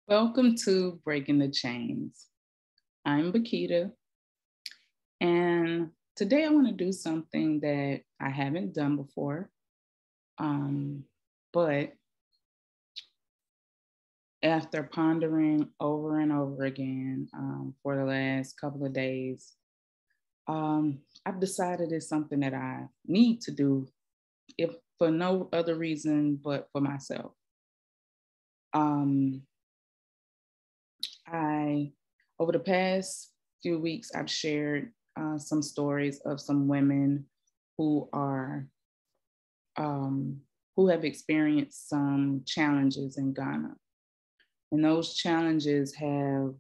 Welcome to Breaking the Chains. I'm Bakita, and today I want to do something that I haven't done before. But after pondering over and over again for the last couple of days, I've decided it's something that I need to do, if for no other reason but for myself. Um, I Over the past few weeks, I've shared some stories of some women who are who have experienced some challenges in Ghana, and those challenges have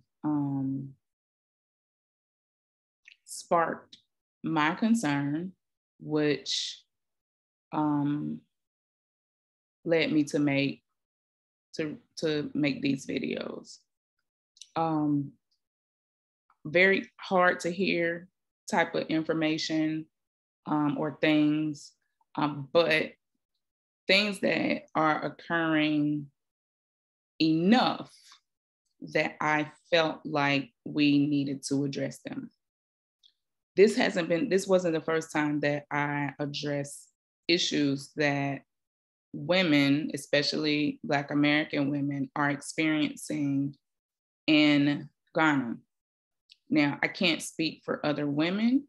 sparked my concern, which um, led me to make these videos. Um, Very hard to hear type of information or things, but things that are occurring enough that I felt like we needed to address them. This wasn't the first time that I addressed issues that women, especially Black American women, are experiencing in Ghana. Now, I can't speak for other women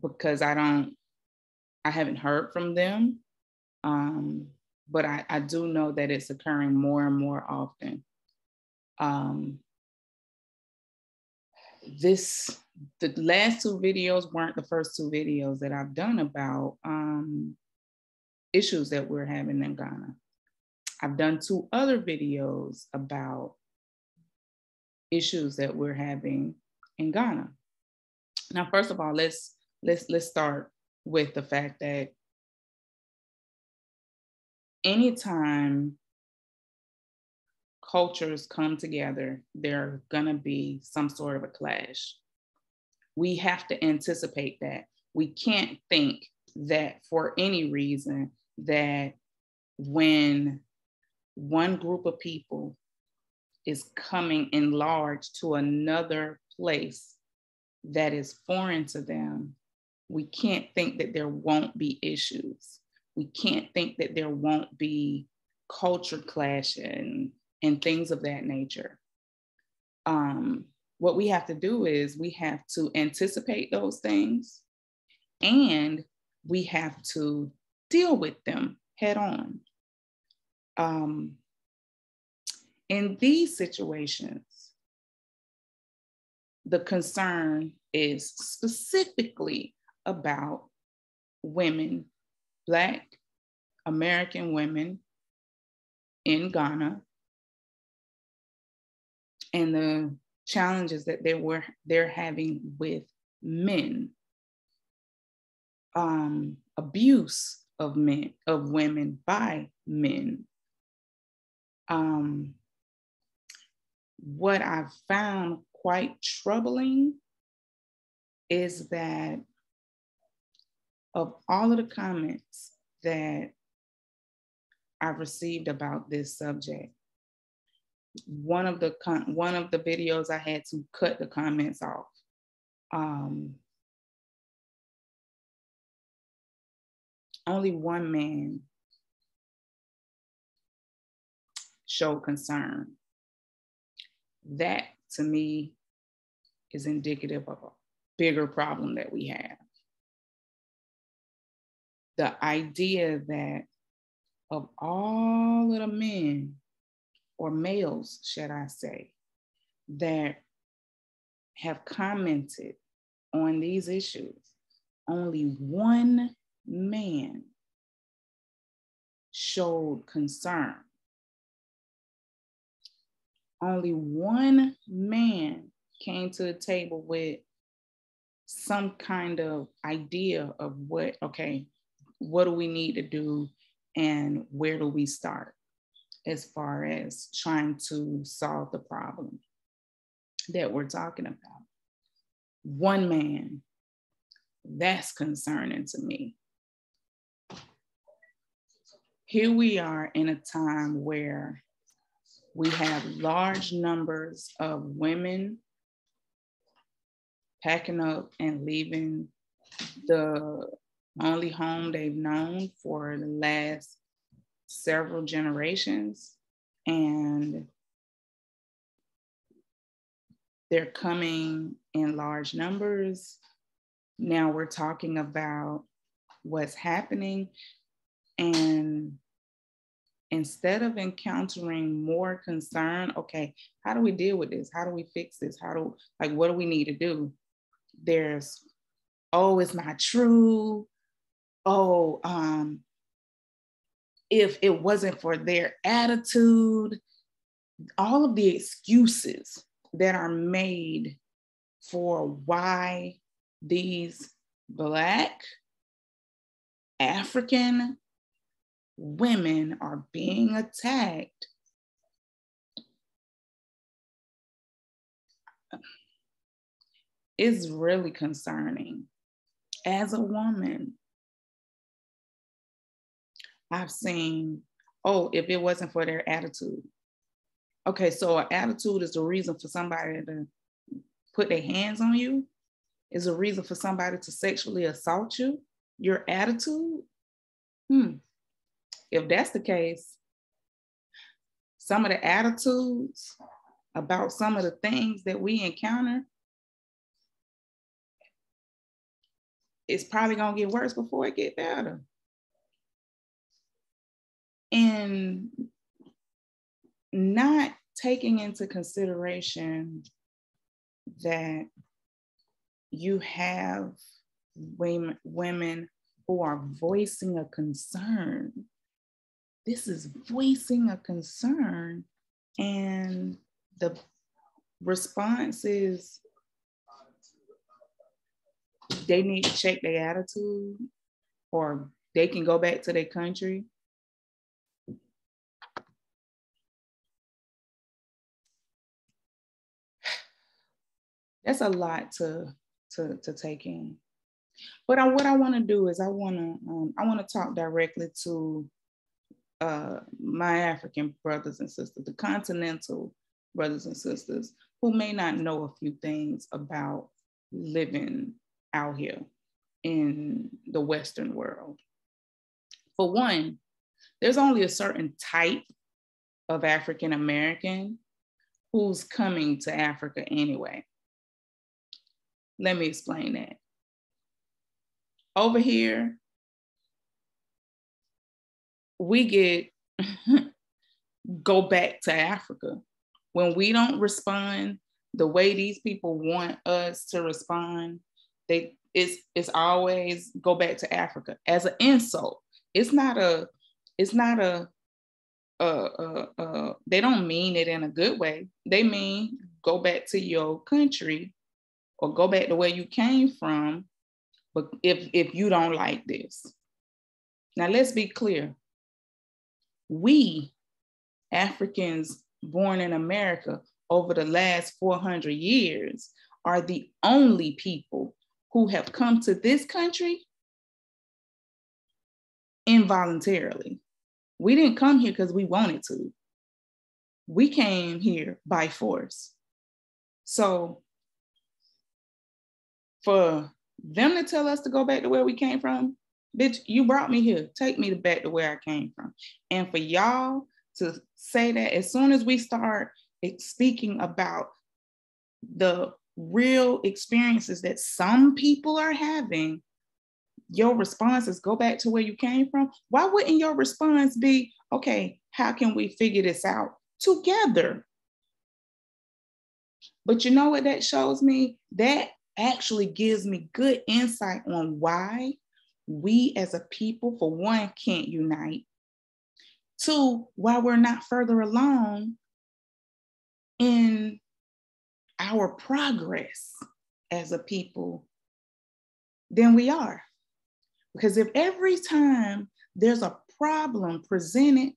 because I haven't heard from them. But I do know that it's occurring more and more often. The last two videos weren't the first two videos that I've done about issues that we're having in Ghana. I've done two other videos about issues that we're having in Ghana. Now, first of all, let's start with the fact that anytime cultures come together, there's gonna be some sort of a clash. We have to anticipate that. We can't think that for any reason that when one group of people is coming in large to another place that is foreign to them, we can't think that there won't be issues. We can't think that there won't be culture clash and things of that nature. What we have to do is we have to anticipate those things, and we have to deal with them head on. In these situations, the concern is specifically about women, Black American women in Ghana, and the challenges that they're having with men, abuse of women by men. What I've found quite troubling is that of all of the comments that I've received about this subject, one of the videos I had to cut the comments off. Only one man showed concern. That to me is indicative of a bigger problem that we have. The idea that of all of the men, or males, should I say, that have commented on these issues, only one man showed concern. Only one man came to the table with some kind of idea of what do we need to do and where do we start as far as trying to solve the problem that we're talking about. One man, that's concerning to me. Here we are in a time where We have large numbers of women packing up and leaving the only home they've known for the last several generations. And they're coming in large numbers. Now we're talking about what's happening. And instead of encountering more concern, okay, how do we deal with this? How do we fix this? What do we need to do? There's, oh, it's not true. Oh, if it wasn't for their attitude, all of the excuses that are made for why these Black African women are being attacked. Is really concerning. As a woman, I've seen, oh, if it wasn't for their attitude. Okay, so an attitude is the reason for somebody to put their hands on you, is a reason for somebody to sexually assault you, your attitude. If that's the case, some of the attitudes about some of the things that we encounter, it's probably gonna get worse before it get better. And not taking into consideration that you have women who are voicing a concern. This is voicing a concern, and the response is they need to check their attitude, or they can go back to their country. That's a lot to take in. But what I want to do is I want to talk directly to my African brothers and sisters, the continental brothers and sisters who may not know a few things about living out here in the Western world. For one, there's only a certain type of African American who's coming to Africa anyway. Let me explain that. Over here, we get go back to Africa. When we don't respond the way these people want us to respond, it's always go back to Africa as an insult. It's not a they don't mean it in a good way. They mean go back to your country or go back to where you came from, but if you don't like this. Now let's be clear. We Africans born in America over the last 400 years are the only people who have come to this country involuntarily. We didn't come here because we wanted to. We came here by force. So for them to tell us to go back to where we came from, bitch, you brought me here. Take me back to where I came from. And for y'all to say that as soon as we start speaking about the real experiences that some people are having, your response is go back to where you came from. Why wouldn't your response be, okay, how can we figure this out together? But you know what that shows me? That actually gives me good insight on why we as a people, for one, can't unite. Two, why we're not further along in our progress as a people than we are. Because if every time there's a problem presented,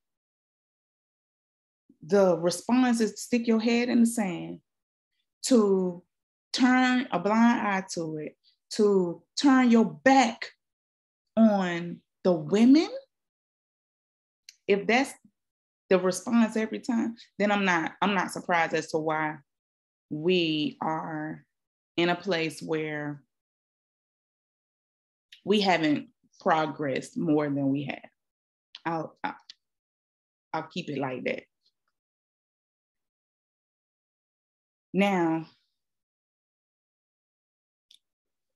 the response is to stick your head in the sand, to turn a blind eye to it, to turn your back on the women, if that's the response every time, then I'm not surprised as to why we are in a place where we haven't progressed more than we have. I'll keep it like that. Now,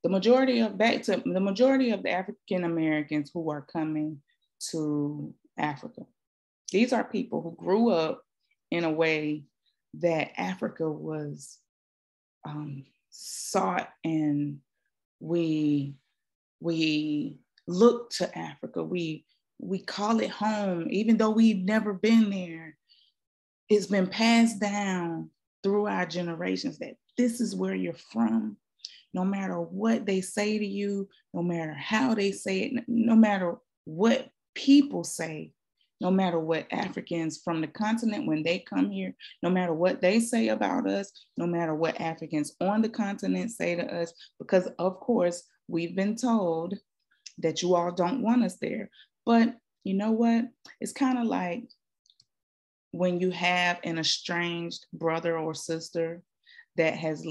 the majority of the African Americans who are coming to Africa, these are people who grew up in a way that Africa was sought, and we look to Africa. We call it home, even though we've never been there. It's been passed down through our generations that this is where you're from. No matter what they say to you, no matter how they say it, no matter what people say, no matter what Africans from the continent, when they come here, no matter what they say about us, no matter what Africans on the continent say to us, because of course, we've been told that you all don't want us there. But you know what? It's kind of like when you have an estranged brother or sister that has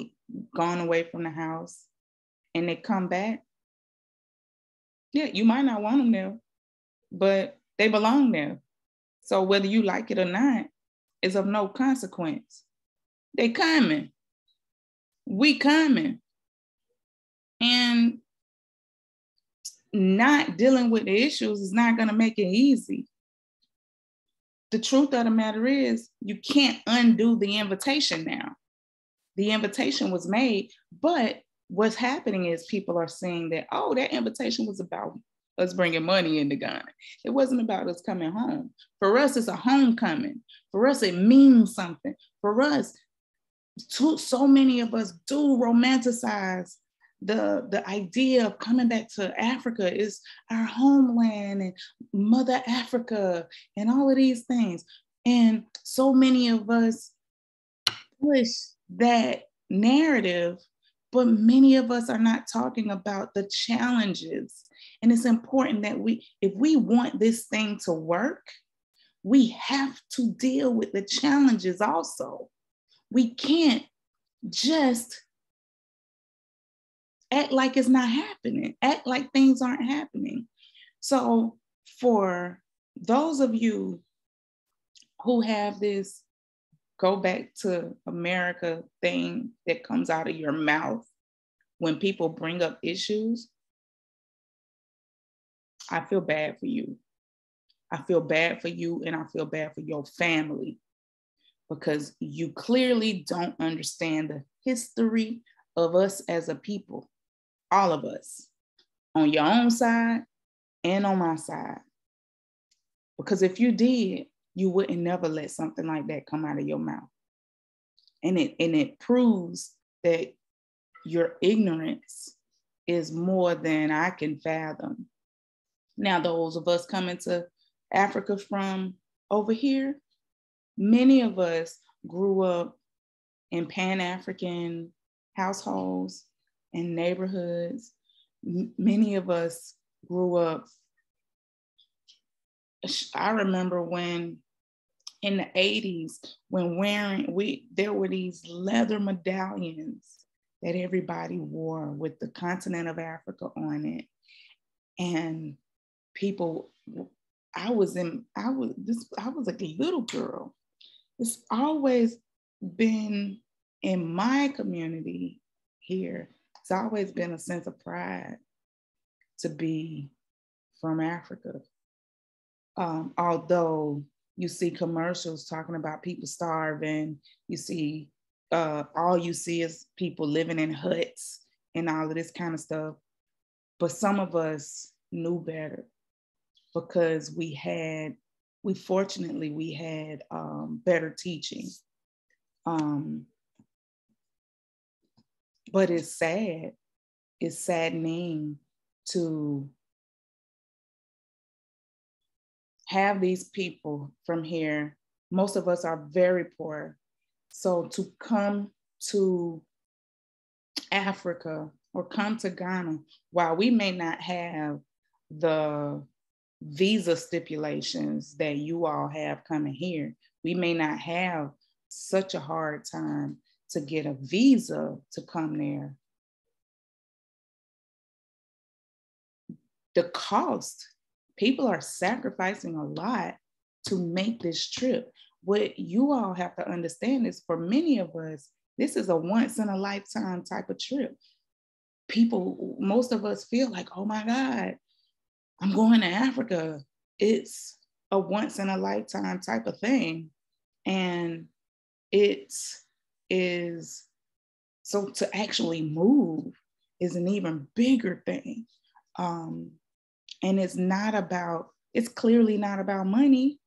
gone away from the house and they come back. Yeah, you might not want them there, but they belong there. So whether you like it or not is of no consequence. They coming. We coming. And not dealing with the issues is not going to make it easy. The truth of the matter is you can't undo the invitation now. The invitation was made, but what's happening is people are saying that, oh, that invitation was about us bringing money into Ghana. It wasn't about us coming home. For us, it's a homecoming. For us, it means something. For us, so many of us do romanticize the idea of coming back to Africa is our homeland and Mother Africa and all of these things. And so many of us push that narrative, but many of us are not talking about the challenges. And it's important that if we want this thing to work, we have to deal with the challenges also. We can't just act like it's not happening, act like things aren't happening. So for those of you who have this go back to America thing that comes out of your mouth when people bring up issues, I feel bad for you. I feel bad for you, and I feel bad for your family, because you clearly don't understand the history of us as a people, all of us, on your own side and on my side. Because if you did, you wouldn't never let something like that come out of your mouth. And it proves that your ignorance is more than I can fathom. Now, those of us coming to Africa from over here, many of us grew up in Pan-African households and neighborhoods. Many of us grew up, I remember when in the 80s, when there were these leather medallions that everybody wore with the continent of Africa on it. And people, I was a little girl. It's always been in my community here. It's always been a sense of pride to be from Africa. Although you see commercials talking about people starving, you see, all you see is people living in huts and all of this kind of stuff. But some of us knew better, because we had better teaching. But it's saddening to have these people from here. Most of us are very poor. So to come to Africa or come to Ghana, while we may not have the visa stipulations that you all have coming here. We may not have such a hard time to get a visa to come there. The cost, people are sacrificing a lot to make this trip. What you all have to understand is, for many of us, this is a once in a lifetime type of trip. People, most of us feel like, oh my God, I'm going to Africa. It's a once in a lifetime type of thing. And it is, so to actually move is an even bigger thing. And it's clearly not about money,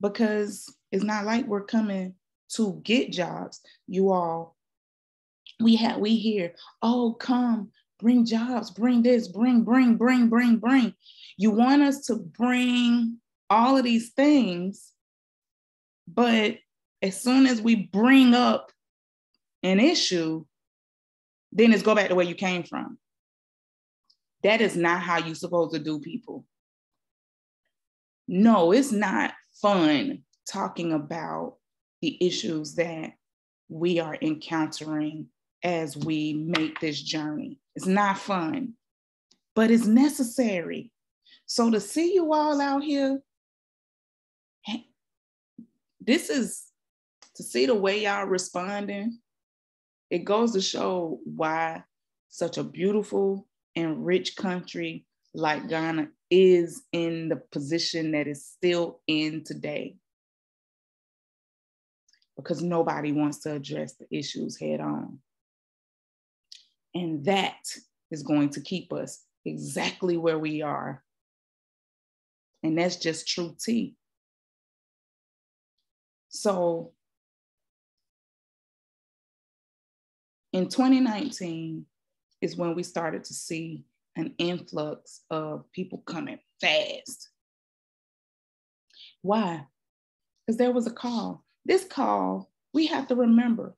because it's not like we're coming to get jobs. You all, we hear, oh, come, bring jobs, bring this, bring. You want us to bring all of these things, but as soon as we bring up an issue, then it's go back to where you came from. That is not how you're supposed to do people. No, it's not fun talking about the issues that we are encountering as we make this journey. It's not fun, but it's necessary. So to see you all out here, to see the way y'all responding, it goes to show why such a beautiful and rich country like Ghana is in the position that it's still in today. Because nobody wants to address the issues head on. And that is going to keep us exactly where we are. And that's just true tea. So in 2019 is when we started to see an influx of people coming fast. Why? Because there was a call. This call, we have to remember,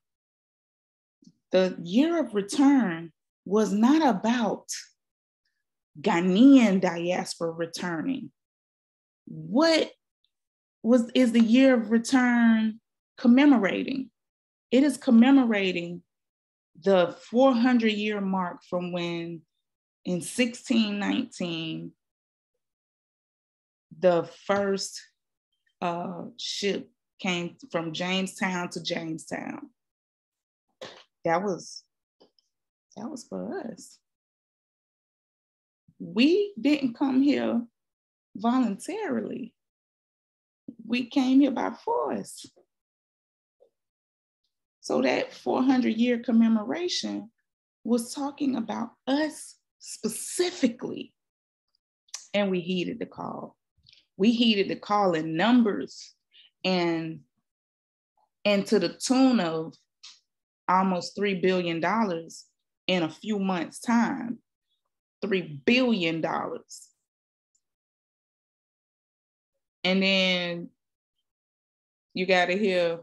the year of return was not about Ghanaian diaspora returning. What is the year of return commemorating? It is commemorating the 400-year mark from when, in 1619, the first ship came from Jamestown to Jamestown. That was for us. We didn't come here voluntarily. We came here by force. So that 400-year commemoration was talking about us specifically. And we heeded the call. We heeded the call in numbers, and to the tune of almost $3 billion in a few months' time. $3 billion. And then you got to hear,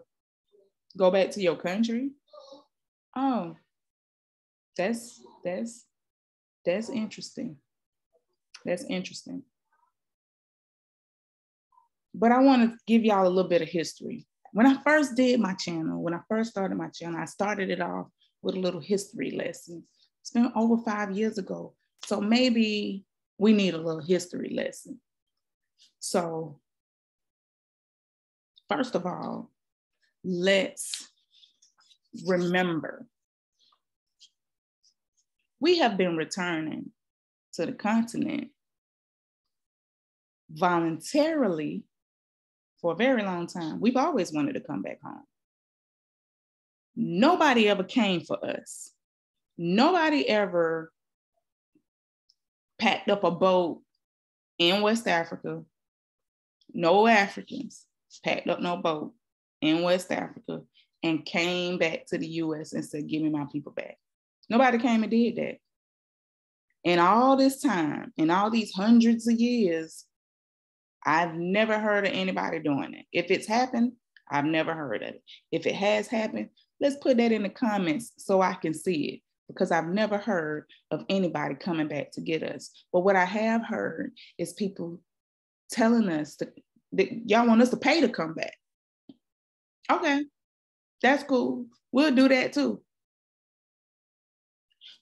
go back to your country. Oh, that's interesting. That's interesting. But I want to give y'all a little bit of history. When I first started my channel, I started it off with a little history lesson. It's been over 5 years ago. So maybe we need a little history lesson. So first of all, let's remember, we have been returning to the continent voluntarily for a very long time. We've always wanted to come back home. Nobody ever came for us. Nobody ever packed up a boat in West Africa. No Africans packed up no boat in West Africa and came back to the US and said, give me my people back. Nobody came and did that. And all this time, in all these hundreds of years, I've never heard of anybody doing it. If it's happened, I've never heard of it. If it has happened, let's put that in the comments so I can see it. because I've never heard of anybody coming back to get us. But what I have heard is people telling us that y'all want us to pay to come back. Okay, that's cool. We'll do that too.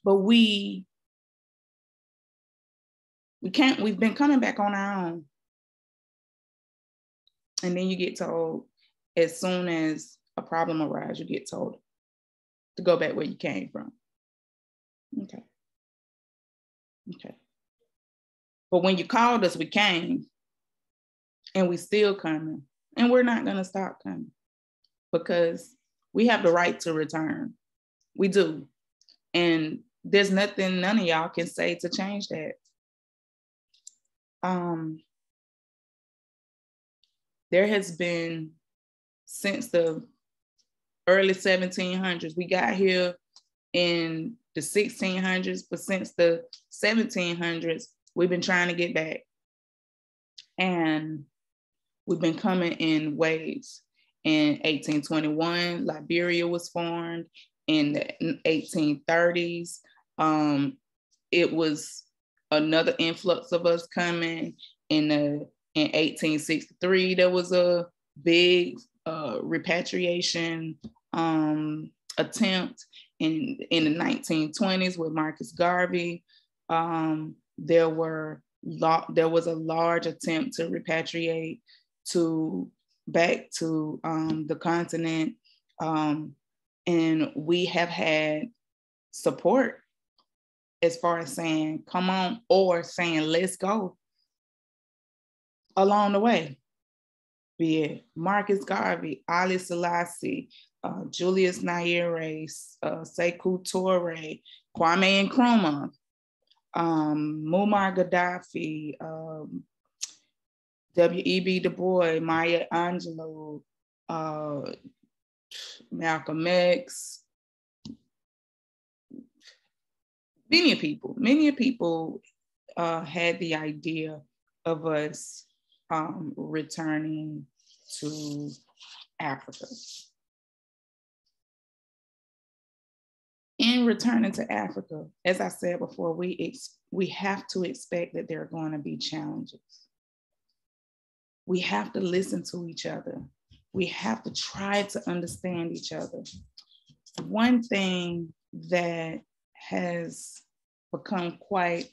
But we can't, we've been coming back on our own. And then you get told, as soon as a problem arises, you get told to go back where you came from. Okay. But when you called us, we came, and we still coming, and we're not gonna stop coming, because we have the right to return. We do. And there's nothing none of y'all can say to change that. There has been, since the early 1700s, we got here in the 1600s, but since the 1700s, we've been trying to get back. And we've been coming in waves. In 1821, Liberia was formed. In the 1830s, it was another influx of us coming. In 1863, there was a big repatriation attempt. In the 1920s with Marcus Garvey, there was a large attempt to repatriate back to the continent. And we have had support as far as saying, come on, or saying, let's go along the way. Be it Marcus Garvey, Ali Selassie, Julius Nyerere, Sekou Toure, Kwame Nkrumah, Muammar Gaddafi, W.E.B. Du Bois, Maya Angelou, Malcolm X. Many people had the idea of us returning to Africa. In returning to Africa, as I said before, we have to expect that there are going to be challenges. We have to listen to each other. We have to try to understand each other. One thing that has become quite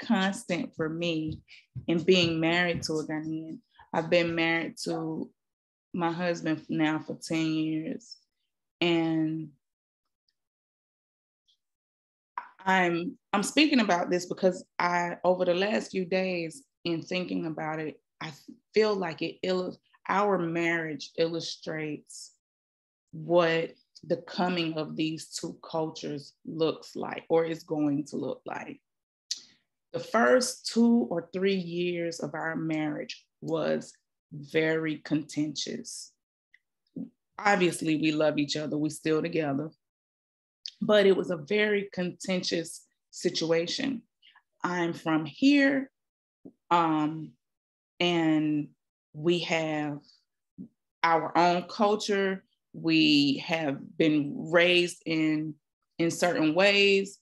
constant for me in being married to a Ghanaian, I've been married to my husband now for 10 years. And I'm speaking about this because over the last few days in thinking about it, I feel like our marriage illustrates what the coming of these two cultures looks like, or is going to look like. The first 2 or 3 years of our marriage was very contentious. Obviously, we love each other, we're still together, but it was a very contentious situation. I'm from here, and we have our own culture. We have been raised in certain ways.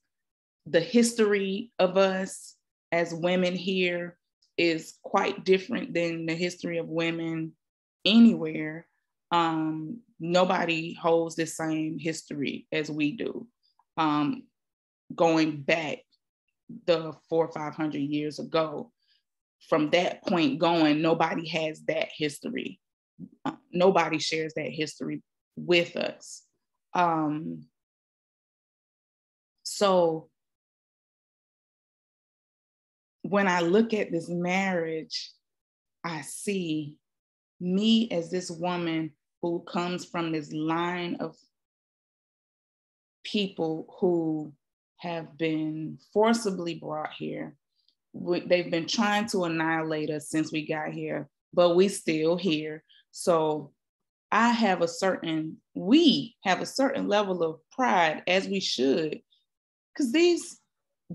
The history of us as women here is quite different than the history of women anywhere. Nobody holds the same history as we do. Going back the 400 or 500 years ago, from that point going, nobody has that history. Nobody shares that history with us. So when I look at this marriage, I see me as this woman who comes from this line of people who have been forcibly brought here. They've been trying to annihilate us since we got here, but we still here. So we have a certain level of pride, as we should, because these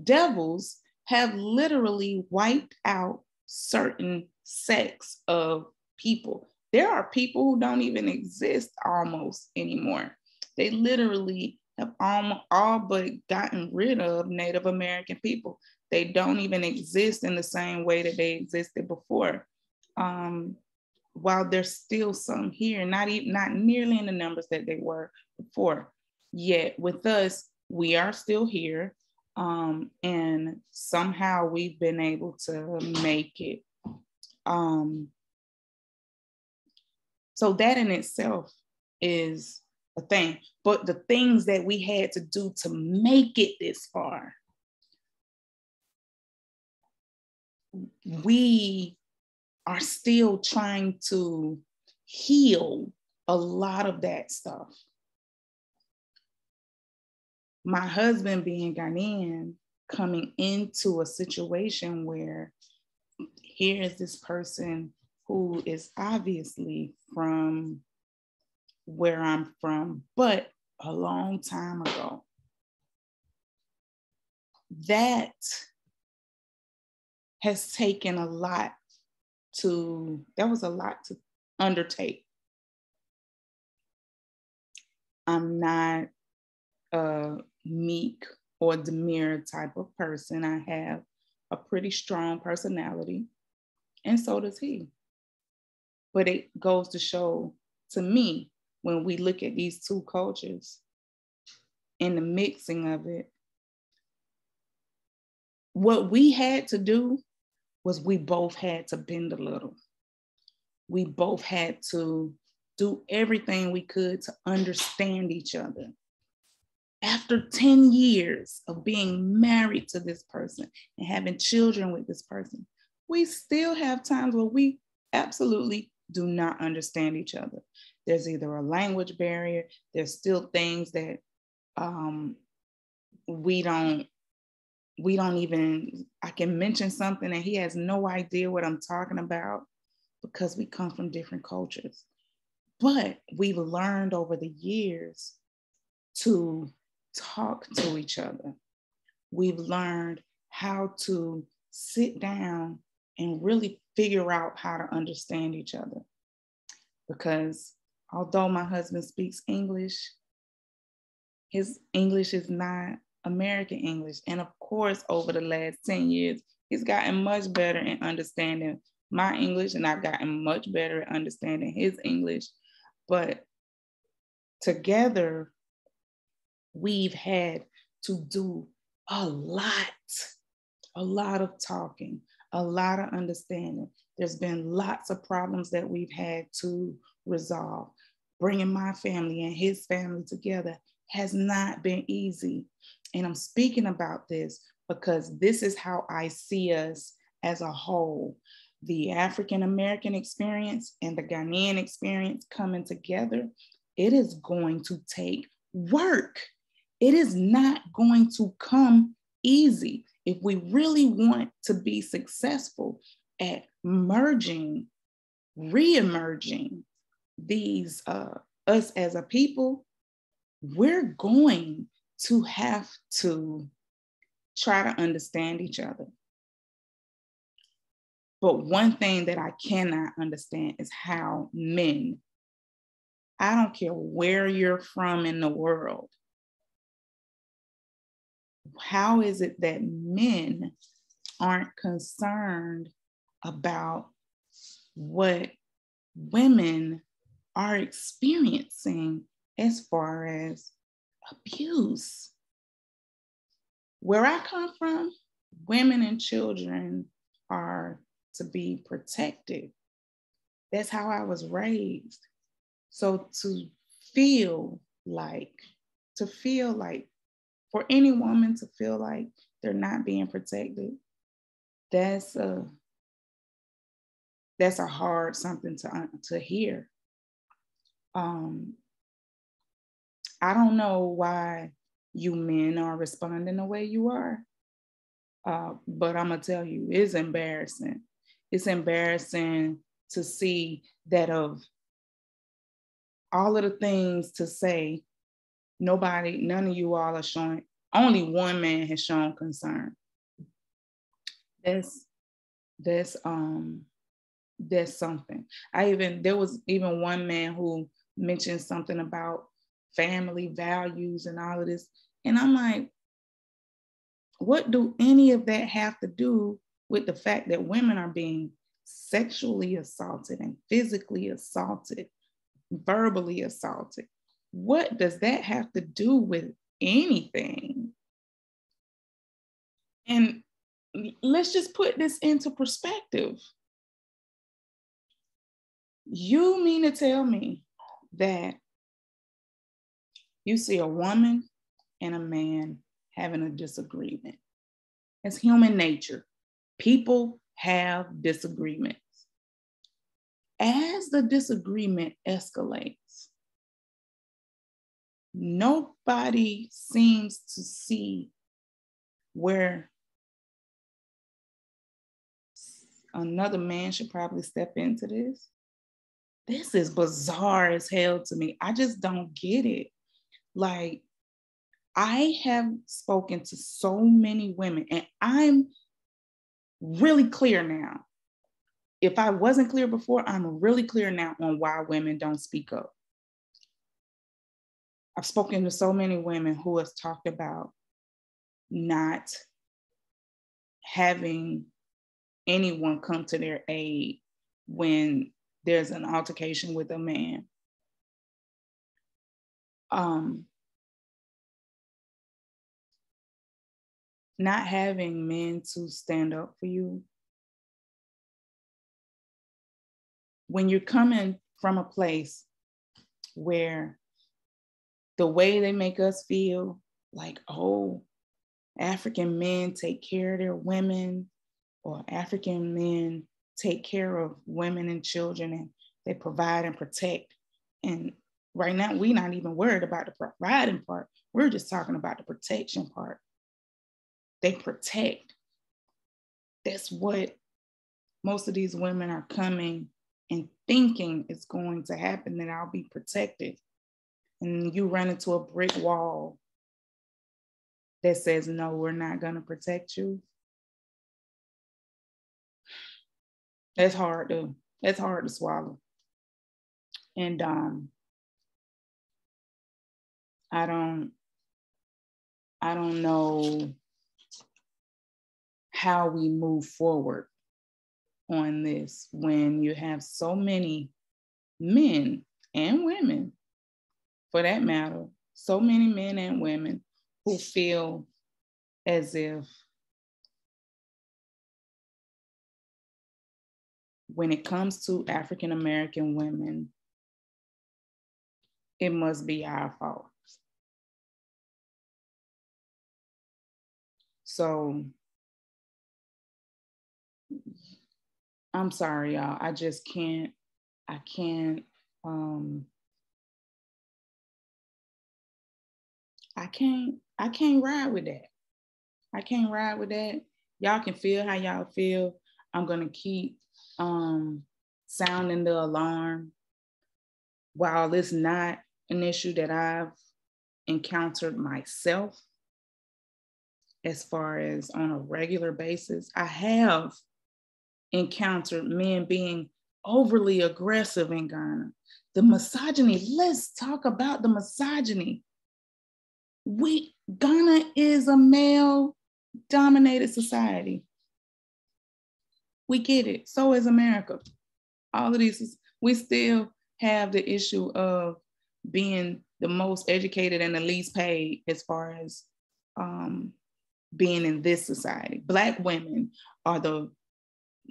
devils have literally wiped out certain sects of people. There are people who don't even exist almost anymore. They literally have all but gotten rid of Native American people. They don't even exist in the same way that they existed before. While there's still some here, not nearly in the numbers that they were before. Yet with us, we are still here, and somehow we've been able to make it. So that in itself is a thing. But the things that we had to do to make it this far, we are still trying to heal a lot of that stuff. My husband being Ghanaian, coming into a situation where here is this person who is obviously from where I'm from, but a long time ago. That has taken a lot that was a lot to undertake. I'm not a meek or demure type of person. I have a pretty strong personality, and so does he. But it goes to show to me, when we look at these two cultures and the mixing of it, what we had to do was we both had to bend a little. We both had to do everything we could to understand each other. After 10 years of being married to this person and having children with this person, we still have times where we absolutely do not understand each other. There's either a language barrier, there's still things that we don't even, I can mention something and he has no idea what I'm talking about because we come from different cultures. But we've learned over the years to talk to each other. We've learned how to sit down and really figure out how to understand each other. Because although my husband speaks English, his English is not American English. And of course, over the last 10 years, he's gotten much better in understanding my English, and I've gotten much better at understanding his English. But together, we've had to do a lot of talking, a lot of understanding. There's been lots of problems that we've had to resolve. Bringing my family and his family together has not been easy. And I'm speaking about this because this is how I see us as a whole. The African American experience and the Ghanaian experience coming together, it is going to take work. It is not going to come easy. If we really want to be successful at merging, re-emerging these us as a people, we're going to have to try to understand each other. But one thing that I cannot understand is how men, I don't care where you're from in the world, how is it that men aren't concerned about what women are experiencing as far as abuse? Where I come from, women and children are to be protected. That's how I was raised. So to feel like, for any woman to feel like they're not being protected, that's a hard something to hear. I don't know why you men are responding the way you are, but I'm gonna tell you, it's embarrassing. It's embarrassing to see that of all of the things to say, none of you all are showing, only one man has shown concern. That's something. There was even one man who mentioned something about family values and all of this. And I'm like, what do any of that have to do with the fact that women are being sexually assaulted and physically assaulted, verbally assaulted? What does that have to do with anything? And let's just put this into perspective. You mean to tell me that you see a woman and a man having a disagreement? It's human nature. People have disagreements. As the disagreement escalates, nobody seems to see where another man should probably step into this. This is bizarre as hell to me. I just don't get it. Like, I have spoken to so many women, and I'm really clear now. If I wasn't clear before, I'm really clear now on why women don't speak up. I've spoken to so many women who have talked about not having anyone come to their aid when there's an altercation with a man. Not having men to stand up for you. When you're coming from a place where the way they make us feel like, oh, African men take care of their women, or African men take care of women and children, and they provide and protect. And right now, we're not even worried about the providing part. We're just talking about the protection part. They protect. That's what most of these women are coming and thinking is going to happen, that I'll be protected. And you run into a brick wall that says, no, we're not going to protect you. That's hard to swallow. And I don't know how we move forward on this when you have so many men and women, for that matter, so many men and women who feel as if when it comes to African American women, it must be our fault. So I'm sorry, y'all. I just can't ride with that. I can't ride with that. Y'all can feel how y'all feel. I'm gonna keep sounding the alarm. While it's not an issue that I've encountered myself, as far as on a regular basis, I have encountered men being overly aggressive in Ghana. The misogyny, let's talk about the misogyny. Ghana is a male-dominated society. We get it. So is America. All of these, we still have the issue of being the most educated and the least paid as far as being in this society. Black women are the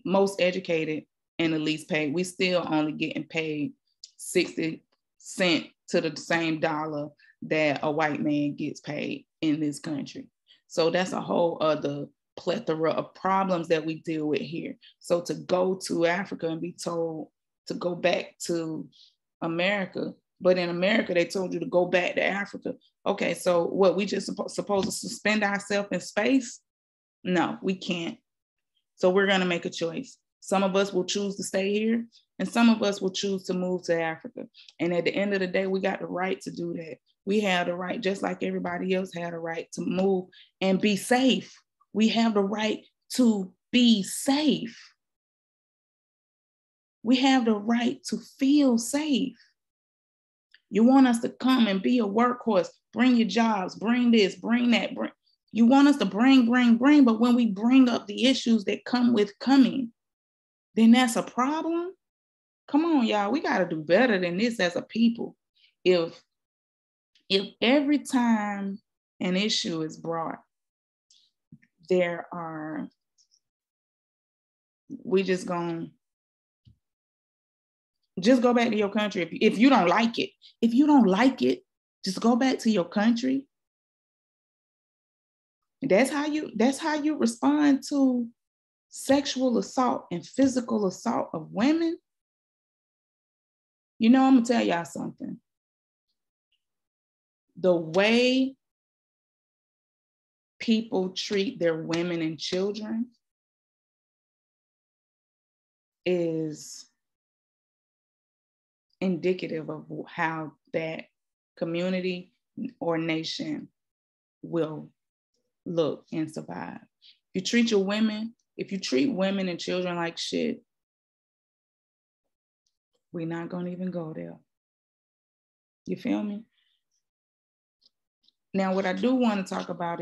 most educated and the least paid. We still only getting paid 60 cents to the same dollar that a white man gets paid in this country. So that's a whole other plethora of problems that we deal with here. So to go to Africa and be told to go back to America, but in America, they told you to go back to Africa. Okay, so what, we just supposed to suspend ourselves in space? No, we can't. So we're gonna make a choice. Some of us will choose to stay here, and some of us will choose to move to Africa. And at the end of the day, we got the right to do that. We have the right, just like everybody else had a right to move and be safe. We have the right to be safe. We have the right to feel safe. You want us to come and be a workhorse, bring your jobs, bring this, bring that, bring. You want us to bring, but when we bring up the issues that come with coming, then that's a problem. Come on, y'all, we got to do better than this as a people. If every time an issue is brought, we just go back to your country. If you don't like it, just go back to your country. That's how you respond to sexual assault and physical assault of women. You know, I'm gonna tell y'all something. The way people treat their women and children is indicative of how that community or nation will look and survive. If you treat women and children like shit, we're not gonna even go there. You feel me? Now, what I do want to talk about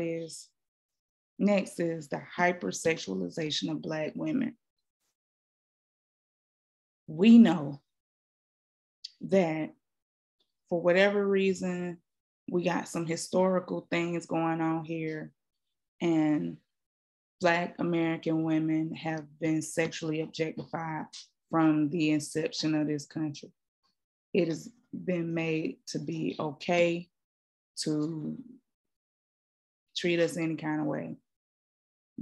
next is the hypersexualization of Black women. We know that for whatever reason, we got some historical things going on here, and Black American women have been sexually objectified from the inception of this country. It has been made to be okay to treat us any kind of way,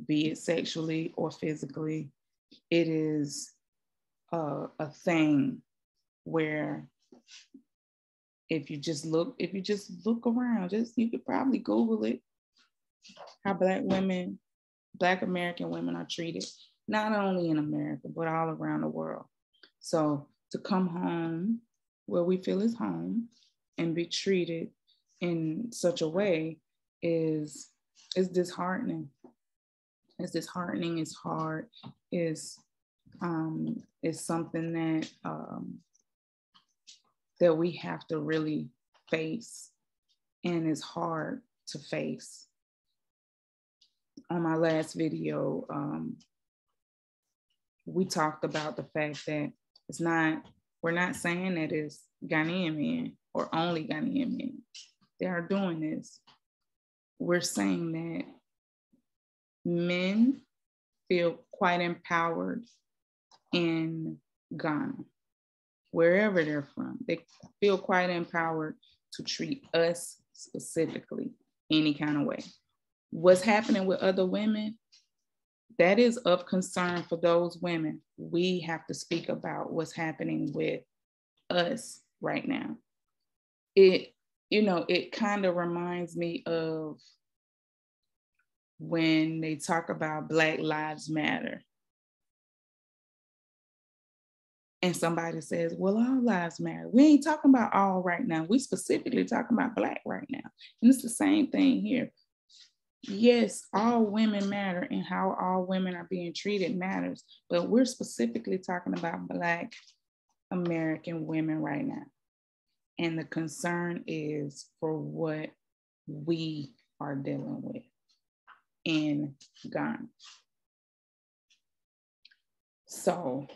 be it sexually or physically. It is a thing where if you just look around, you could probably Google it, how Black American women are treated, not only in America, but all around the world. So to come home where we feel is home and be treated in such a way is disheartening. It's disheartening, it's hard, it's something that we have to really face, and it's hard to face. On my last video, we talked about the fact that we're not saying that it's Ghanaian men or only Ghanaian men that are doing this. We're saying that men feel quite empowered in Ghana, wherever they're from. They feel quite empowered to treat us specifically any kind of way. What's happening with other women, that is of concern for those women. We have to speak about what's happening with us right now. It kind of reminds me of when they talk about Black Lives Matter. And somebody says, well, all lives matter. We ain't talking about all right now. We specifically talking about Black right now. And it's the same thing here. Yes, all women matter, and how all women are being treated matters, but we're specifically talking about Black American women right now. And the concern is for what we are dealing with in Ghana. So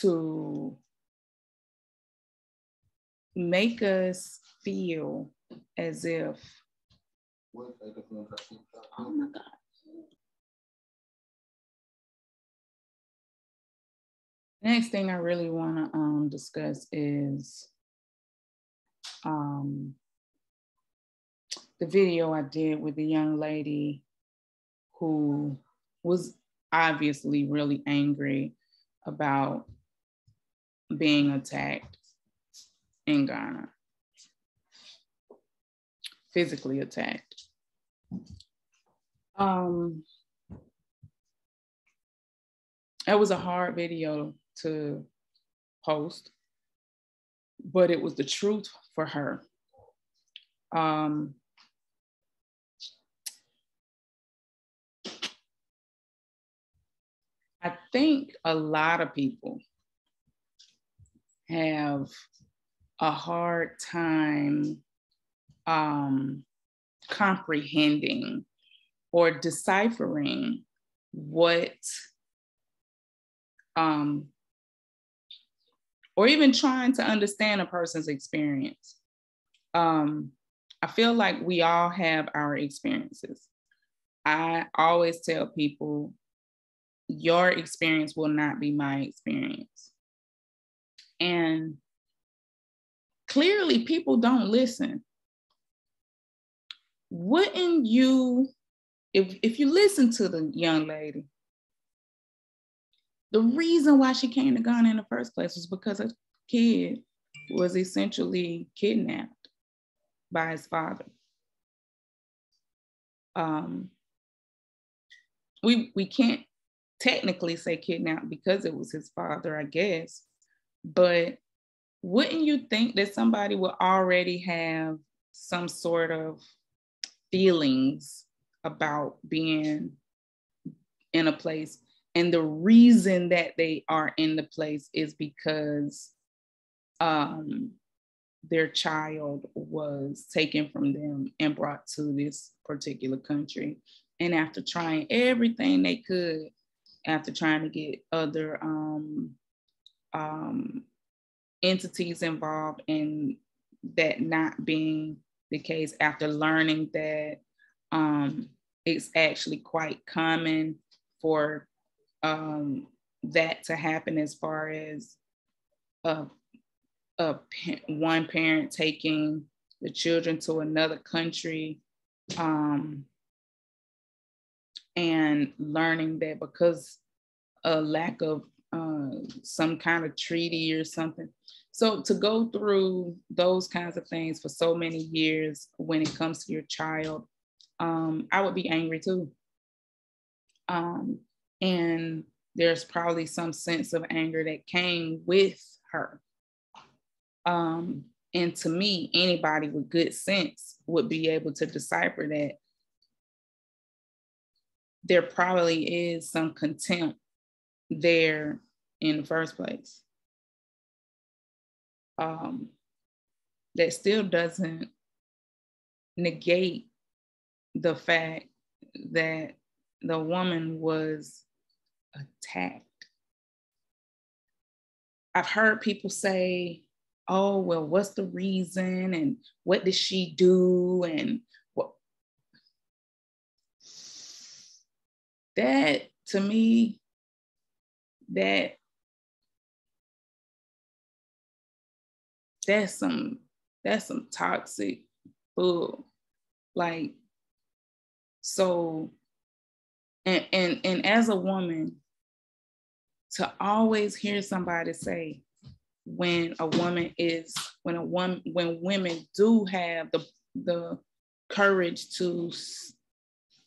to make us feel as if, oh my God. Next thing I really want to discuss is the video I did with the young lady who was obviously really angry about being attacked in Ghana, physically attacked. It was a hard video to post, but it was the truth for her. I think a lot of people have a hard time comprehending or deciphering what, or even trying to understand a person's experience. I feel like we all have our experiences. I always tell people, your experience will not be my experience. And clearly people don't listen. Wouldn't you, if you listen to the young lady, the reason why she came to Ghana in the first place was because a kid was essentially kidnapped by his father. We can't technically say kidnapped because it was his father, I guess, but wouldn't you think that somebody would already have some sort of feelings about being in a place? And the reason that they are in the place is because their child was taken from them and brought to this particular country. And after trying everything they could, after trying to get other entities involved, and that not being the case, after learning that it's actually quite common for that to happen, as far as one parent taking the children to another country, and learning that because a lack of some kind of treaty or something. So to go through those kinds of things for so many years when it comes to your child, I would be angry too. And there's probably some sense of anger that came with her. And to me, anybody with good sense would be able to decipher that there probably is some contempt there in the first place. That still doesn't negate the fact that the woman was attacked. I've heard people say, oh, well, what's the reason? And what did she do? And what? That, to me, that's some toxic bull. Like, so, and as a woman, to always hear somebody say, when women do have the courage to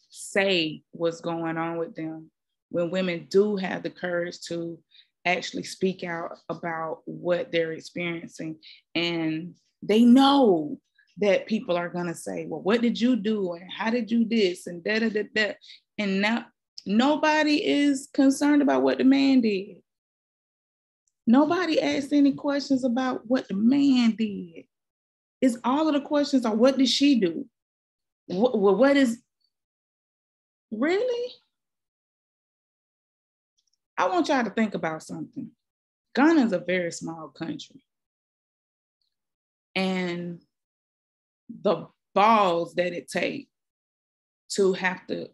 say what's going on with them, when women do have the courage to actually speak out about what they're experiencing, and they know that people are going to say, well, what did you do? And how did you this? And da da da da. And now nobody is concerned about what the man did. Nobody asked any questions about what the man did. It's all of the questions are, what did she do? What is, really? I want y'all to think about something. Ghana is a very small country. And the balls that it takes to have to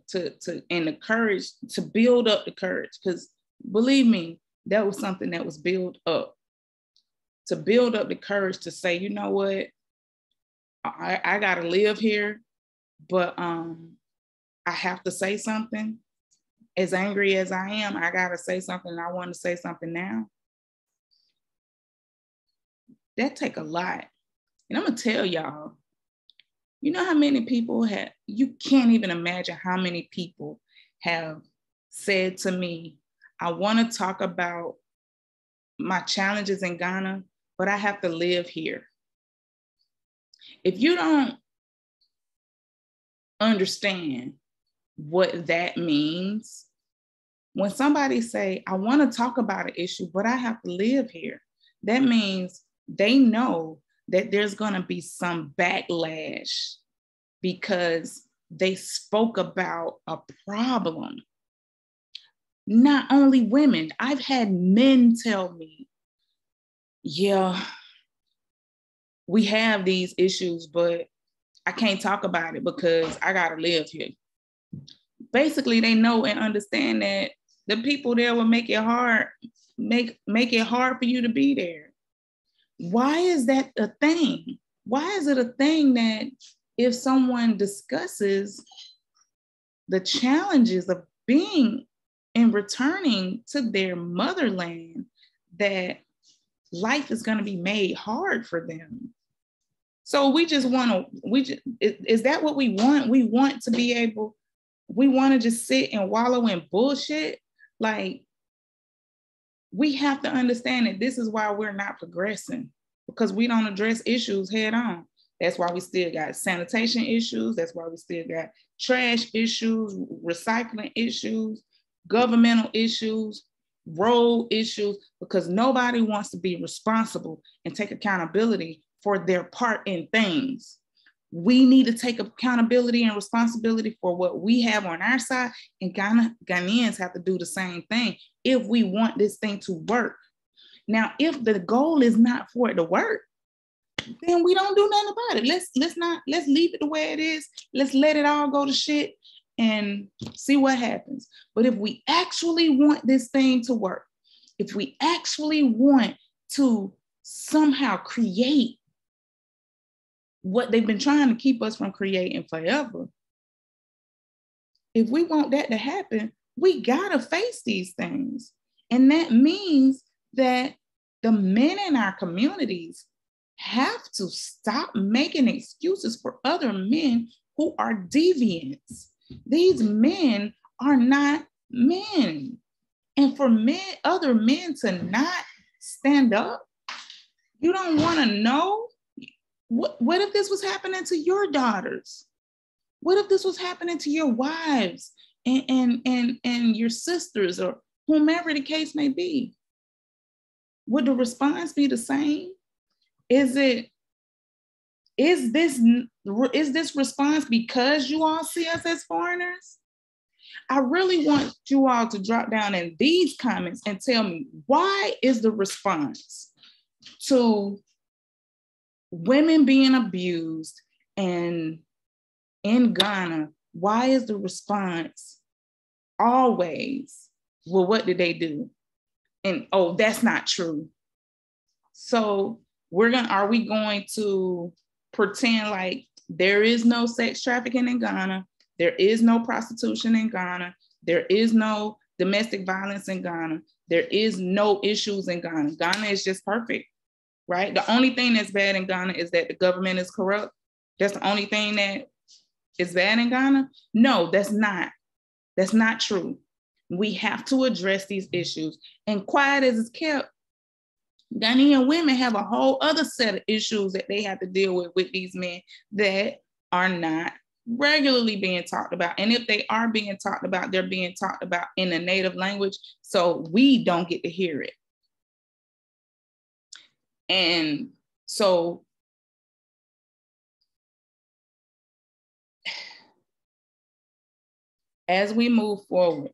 and the courage to build up the courage, because believe me, that was something that was built up. To build up the courage to say, you know what, I gotta live here, but I have to say something. As angry as I am, I gotta say something, and I want to say something now. That take a lot. And I'm gonna tell y'all, you know how many people you can't even imagine how many people have said to me, I want to talk about my challenges in Ghana, but I have to live here. If you don't understand what that means, when somebody say, I want to talk about an issue, but I have to live here, that means they know that there's going to be some backlash because they spoke about a problem. Not only women, I've had men tell me, yeah, we have these issues, but I can't talk about it because I got to live here. Basically, they know and understand that the people there will make it hard, make it hard for you to be there. Why is that a thing? Why is it a thing that if someone discusses the challenges of being and returning to their motherland, that life is going to be made hard for them? So we just want to, is that what we want? We want to be able, we want to just sit and wallow in bullshit? Like, we have to understand that this is why we're not progressing, because we don't address issues head on. That's why we still got sanitation issues. That's why we still got trash issues, recycling issues, governmental issues, road issues, because nobody wants to be responsible and take accountability for their part in things. We need to take accountability and responsibility for what we have on our side, and Ghanaians have to do the same thing if we want this thing to work. Now, if the goal is not for it to work, then we don't do nothing about it. Let's leave it the way it is. Let's let it all go to shit and see what happens. But if we actually want this thing to work, if we actually want to somehow create what they've been trying to keep us from creating forever, if we want that to happen, we gotta face these things. And that means that the men in our communities have to stop making excuses for other men who are deviants. These men are not men. And for other men to not stand up, you don't want to know. What if this was happening to your daughters? What if this was happening to your wives and your sisters, or whomever the case may be? Would the response be the same? Is this response because you all see us as foreigners? I really want you all to drop down in these comments and tell me, why is the response to women being abused and in Ghana, why is the response always, well, what did they do? And, oh, that's not true. So are we going to pretend like there is no sex trafficking in Ghana, there is no prostitution in Ghana, there is no domestic violence in Ghana, there is no issues in Ghana? Ghana is just perfect, right? The only thing that's bad in Ghana is that the government is corrupt. That's the only thing that is bad in Ghana? No, that's not. That's not true. We have to address these issues. And quiet as it's kept, Ghanaian women have a whole other set of issues that they have to deal with these men that are not regularly being talked about. And if they are being talked about, they're being talked about in a native language, so we don't get to hear it. And so as we move forward,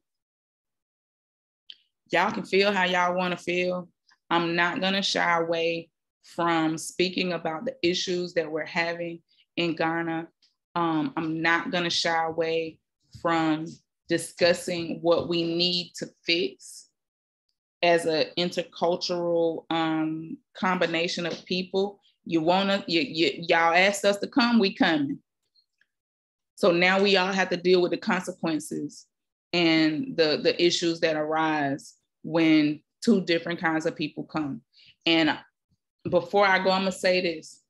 y'all can feel how y'all want to feel. I'm not going to shy away from speaking about the issues that we're having in Ghana. I'm not going to shy away from discussing what we need to fix as an intercultural combination of people. Y'all asked us to come, we coming. So now we all have to deal with the consequences and the issues that arise when two different kinds of people come. And before I go, I'm gonna say this.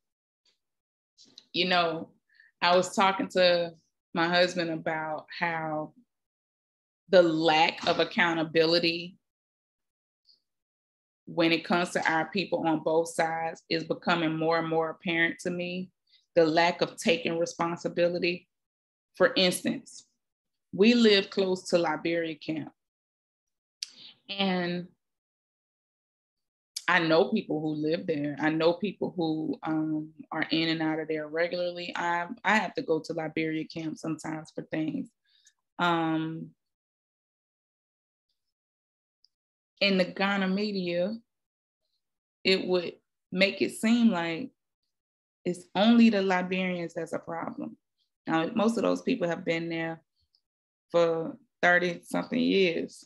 You know, I was talking to my husband about how the lack of accountability when it comes to our people on both sides is becoming more and more apparent to me. The lack of taking responsibility. For instance, we live close to Liberia camp. And I know people who live there. I know people who are in and out of there regularly. I have to go to Liberia camp sometimes for things. In the Ghana media, it would make it seem like it's only the Liberians that's a problem. Now, most of those people have been there for 30-something years.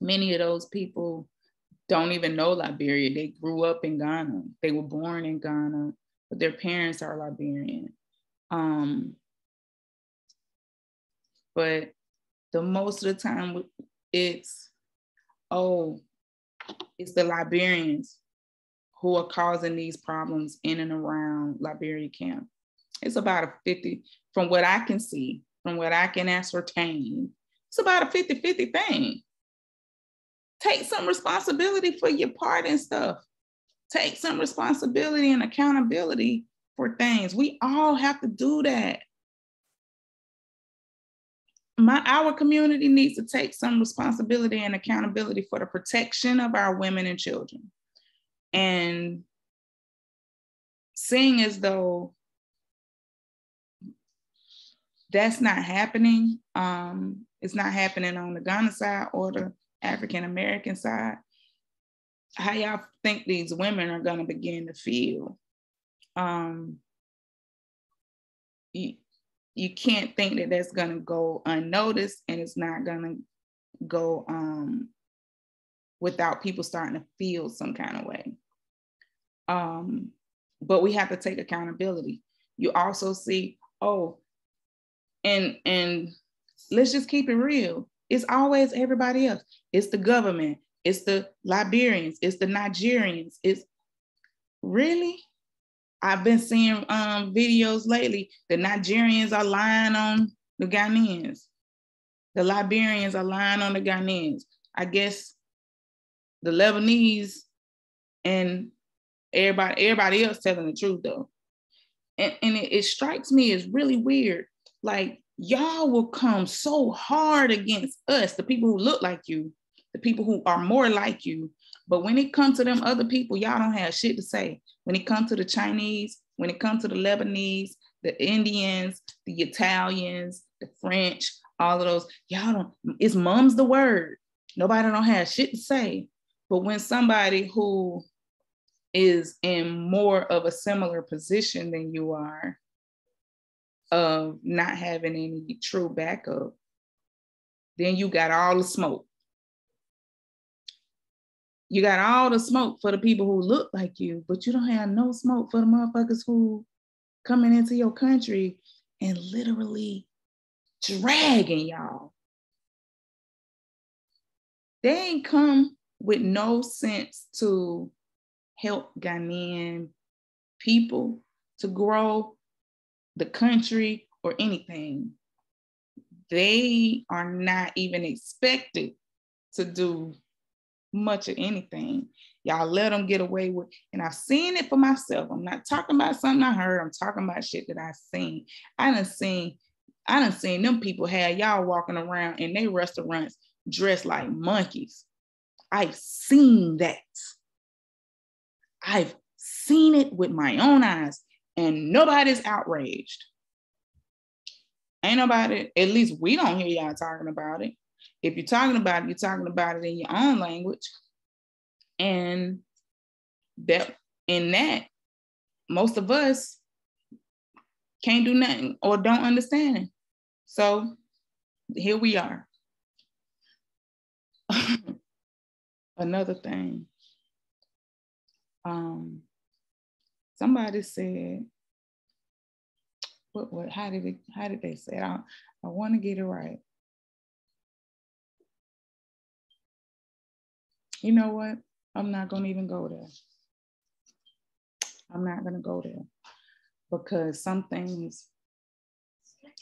Many of those people don't even know Liberia. They grew up in Ghana. They were born in Ghana, but their parents are Liberian. But the most of the time, it's the Liberians who are causing these problems in and around Liberia camp. It's about a 50, from what I can see, from what I can ascertain, it's about a 50-50 thing. Take some responsibility for your part and stuff. Take some responsibility and accountability for things. We all have to do that. Our community needs to take some responsibility and accountability for the protection of our women and children. And seeing as though that's not happening, it's not happening on the Ghana side or the African American side, how y'all think these women are going to begin to feel? You can't think that that's going to go unnoticed, and it's not going to go without people starting to feel some kind of way. But we have to take accountability. You also see, and let's just keep it real. It's always everybody else. It's the government. It's the Liberians. It's the Nigerians. It's really, I've been seeing videos lately. The Nigerians are lying on the Ghanaians. The Liberians are lying on the Ghanaians. I guess the Lebanese and everybody else telling the truth though. And it strikes me as really weird. Like, y'all will come so hard against us, the people who look like you, the people who are more like you. But when it comes to them other people, y'all don't have shit to say. When it comes to the Chinese, when it comes to the Lebanese, the Indians, the Italians, the French, all of those, y'all don't, it's mum's the word. Nobody don't have shit to say. But when somebody who is in more of a similar position than you are, of not having any true backup, then you got all the smoke. You got all the smoke for the people who look like you, but you don't have no smoke for the motherfuckers who coming into your country and literally dragging y'all. They ain't come with no sense to help Ghanaian people to grow the country or anything. They are not even expected to do much of anything. Y'all let them get away with, and I've seen it for myself. I'm not talking about something I heard. I'm talking about shit that I've seen. I done seen them people have y'all walking around in their restaurants dressed like monkeys. I've seen that. I've seen it with my own eyes, and nobody's outraged. Ain't nobody, at least we don't hear y'all talking about it. If you're talking about it, you're talking about it in your own language. And that, in that, most of us can't do nothing or don't understand it. So here we are. Another thing. Somebody said, how did they say it? I want to get it right. You know what? I'm not going to even go there. I'm not going to go there because some things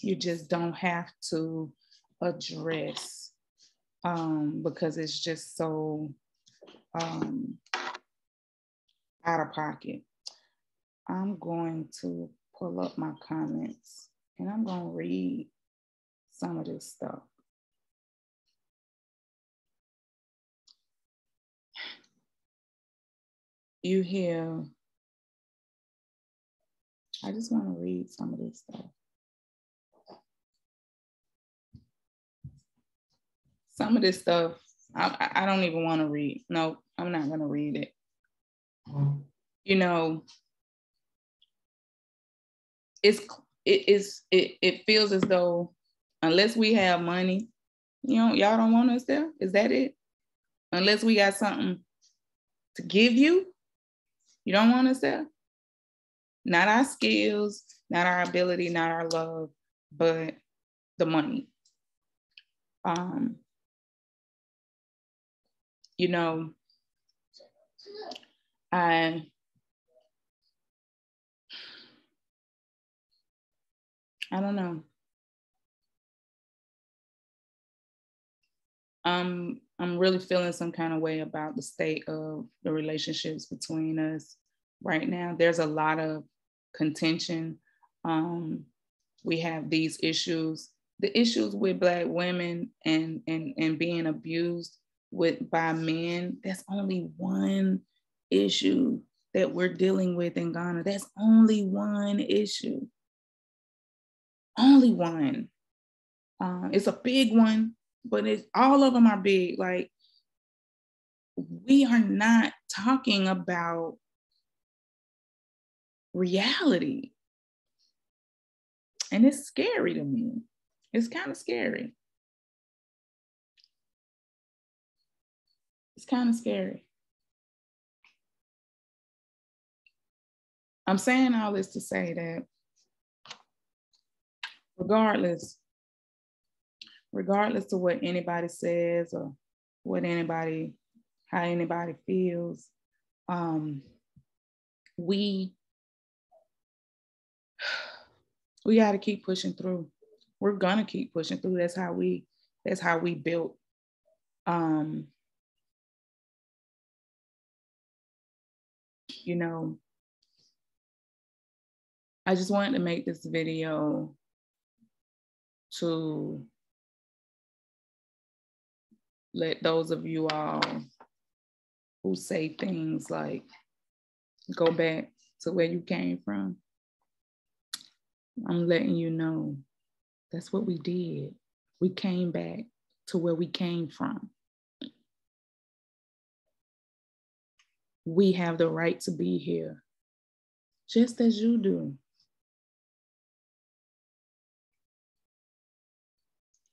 you just don't have to address because it's just so out of pocket. I'm going to pull up my comments and I'm going to read some of this stuff. you hear, I just want to read some of this stuff. Some of this stuff, I don't even want to read. No, I'm not going to read it. You know, it feels as though unless we have money, you know, y'all don't want us there. Is that it? Unless we got something to give you, you don't want us there. Not our skills, not our ability, not our love, but the money. You know, I don't know. I'm really feeling some kind of way about the state of the relationships between us right now. There's a lot of contention. We have these issues, the issues with Black women and being abused by men. That's only one issue that we're dealing with in Ghana. That's only one issue. Only one. It's a big one, but all of them are big. Like, we are not talking about reality. And it's scary to me. It's kind of scary. It's kind of scary. I'm saying all this to say that regardless of what anybody says or how anybody feels, we got to keep pushing through. We're gonna keep pushing through. That's how we built. You know, I just wanted to make this video to let those of you all who say things like, go back to where you came from. I'm letting you know that's what we did. We came back to where we came from. We have the right to be here, just as you do.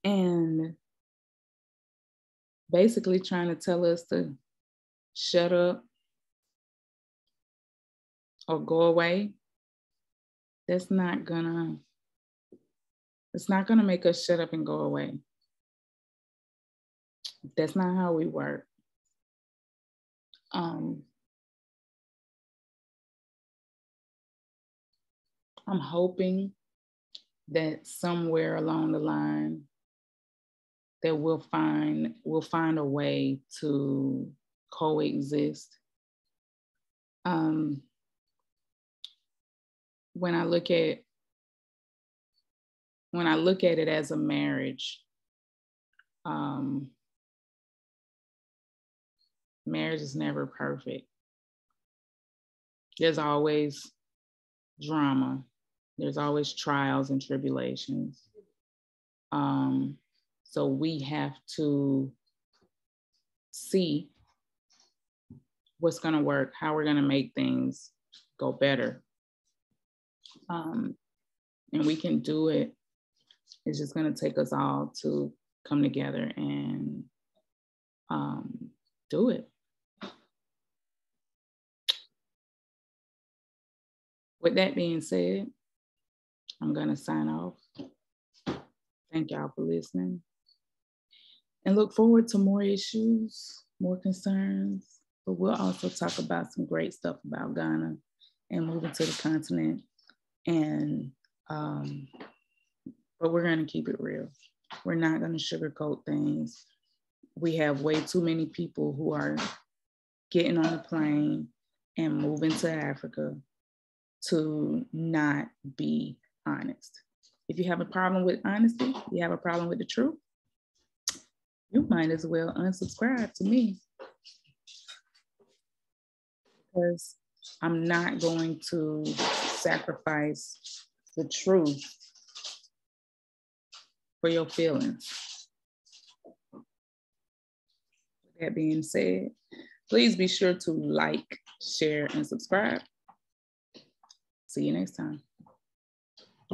And basically trying to tell us to shut up or go away, it's not gonna make us shut up and go away. That's not how we work. I'm hoping that somewhere along the line that we'll find a way to coexist. When I look at it as a marriage, marriage is never perfect. There's always drama. There's always trials and tribulations. So we have to see what's going to work, how we're going to make things go better. And we can do it. It's just going to take us all to come together and do it. With that being said, I'm going to sign off. Thank y'all for listening. And look forward to more issues, more concerns, but we'll also talk about some great stuff about Ghana and moving to the continent. And, but we're going to keep it real. We're not going to sugarcoat things. We have way too many people who are getting on a plane and moving to Africa to not be honest. If you have a problem with honesty, you have a problem with the truth, you might as well unsubscribe to me. because I'm not going to sacrifice the truth for your feelings. With that being said, please be sure to like, share, and subscribe. See you next time.